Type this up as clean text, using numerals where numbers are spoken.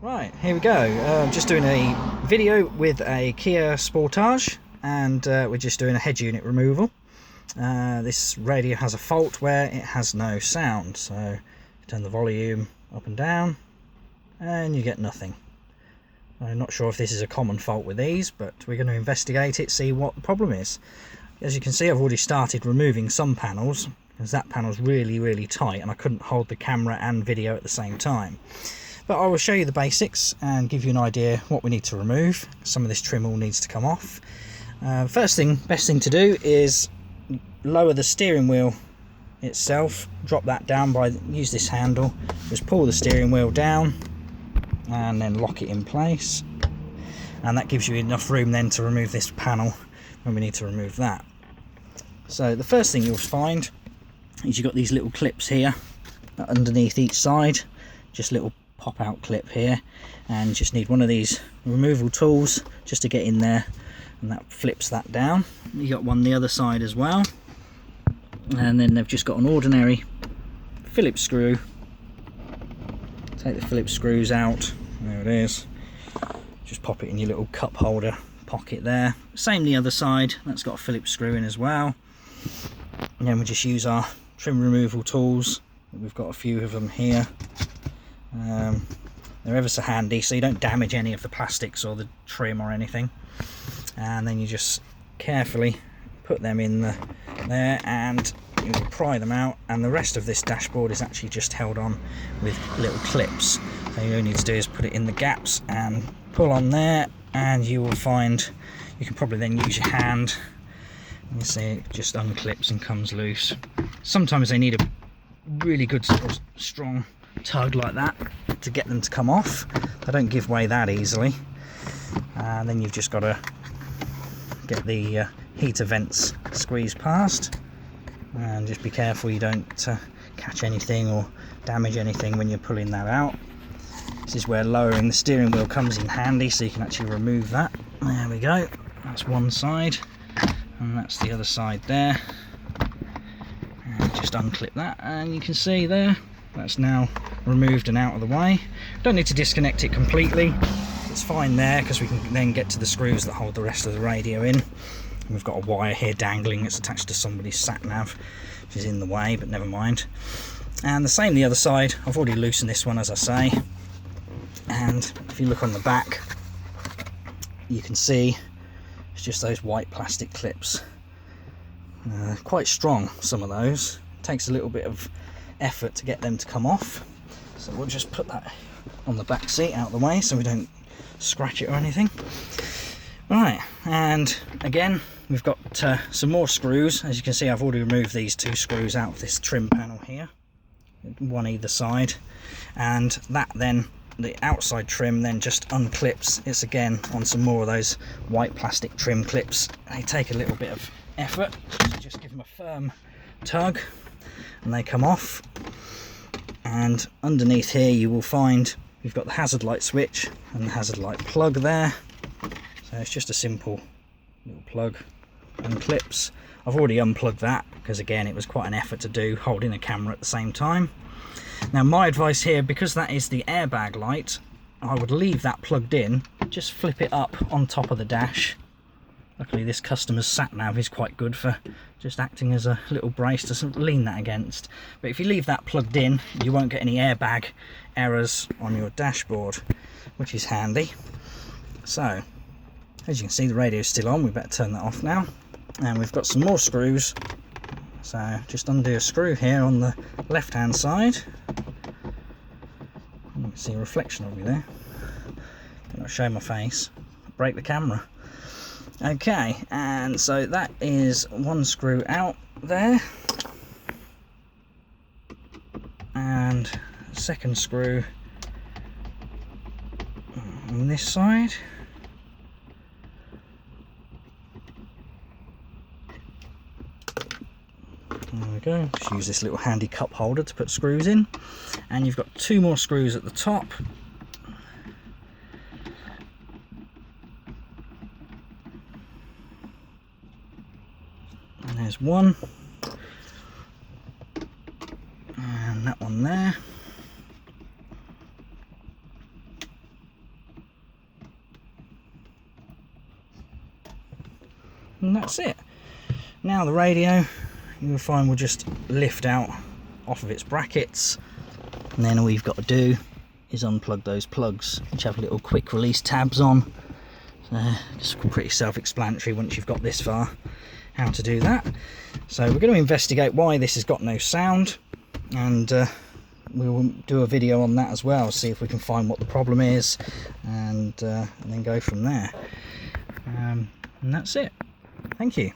Right, here we go. I'm just doing a video with a Kia Sportage, and we're just doing a head unit removal. This radio has a fault where it has no sound, so turn the volume up and down and you get nothing. I'm not sure if this is a common fault with these, but we're going to investigate it, see what the problem is. As you can see, I've already started removing some panels, because that panel's really tight and I couldn't hold the camera and video at the same time. But I will show you the basics and give you an idea what we need to remove. Some of this trim all needs to come off. Best thing to do is lower the steering wheel itself. Drop that down use this handle. Just pull the steering wheel down and then lock it in place. And that gives you enough room then to remove this panel when we need to remove that. So the first thing you'll find is you've got these little clips here underneath each side. Just little pop out clip here, and you just need one of these removal tools just to get in there, and that flips that down. You got one the other side as well, and then they've just got an ordinary Phillips screw. Take the Phillips screws out, there it is, just pop it in your little cup holder pocket there. Same the other side, that's got a Phillips screw in as well. And then we just use our trim removal tools. We've got a few of them here. They're ever so handy, so you don't damage any of the plastics or the trim or anything. And then you just carefully put them in there, and you will pry them out, and the rest of this dashboard is actually just held on with little clips. So you all need to do is put it in the gaps and pull on there, and you will find you can probably then use your hand. You see it just unclips and comes loose. Sometimes they need a really good sort of strong tug like that to get them to come off. They don't give way that easily. And then you've just got to get the heater vents squeezed past, and just be careful you don't catch anything or damage anything when you're pulling that out. This is where lowering the steering wheel comes in handy, so you can actually remove that. There we go, that's one side, and that's the other side there. And just unclip that, and you can see there that's now removed and out of the way. Don't need to disconnect it completely, it's fine there, because we can then get to the screws that hold the rest of the radio in. And we've got a wire here dangling, it's attached to somebody's sat nav, which is in the way, but never mind. And the same the other side. I've already loosened this one, as I say, and if you look on the back you can see it's just those white plastic clips. Quite strong, some of those. It takes a little bit of effort to get them to come off, so we'll just put that on the back seat out of the way so we don't scratch it or anything. Right, and again we've got some more screws. As you can see, I've already removed these two screws out of this trim panel here, one either side, and that then the outside trim then just unclips. It's again on some more of those white plastic trim clips. They take a little bit of effort, so just give them a firm tug and they come off. And underneath here you will find you've got the hazard light switch and the hazard light plug there. So it's just a simple little plug and clips. I've already unplugged that because again it was quite an effort to do holding a camera at the same time. Now my advice here, because that is the airbag light, I would leave that plugged in, just flip it up on top of the dash. Luckily this customer's sat nav is quite good for just acting as a little brace to lean that against. But if you leave that plugged in, you won't get any airbag errors on your dashboard, which is handy. So as you can see, the radio is still on. We better turn that off now. And we've got some more screws, so just undo a screw here on the left hand side. You can see a reflection of me there. Don't show my face, break the camera. Okay, and so that is one screw out there, and second screw on this side. There we go, just use this little handy cup holder to put screws in, and you've got two more screws at the top. And there's one, and that one there. and that's it. Now the radio, you'll find, will just lift out off of its brackets, and then all you've got to do is unplug those plugs, which have little quick release tabs on. So just pretty self-explanatory once you've got this far how to do that. So we're going to investigate why this has got no sound, and we'll do a video on that as well, see if we can find what the problem is, and then go from there. And that's it. Thank you.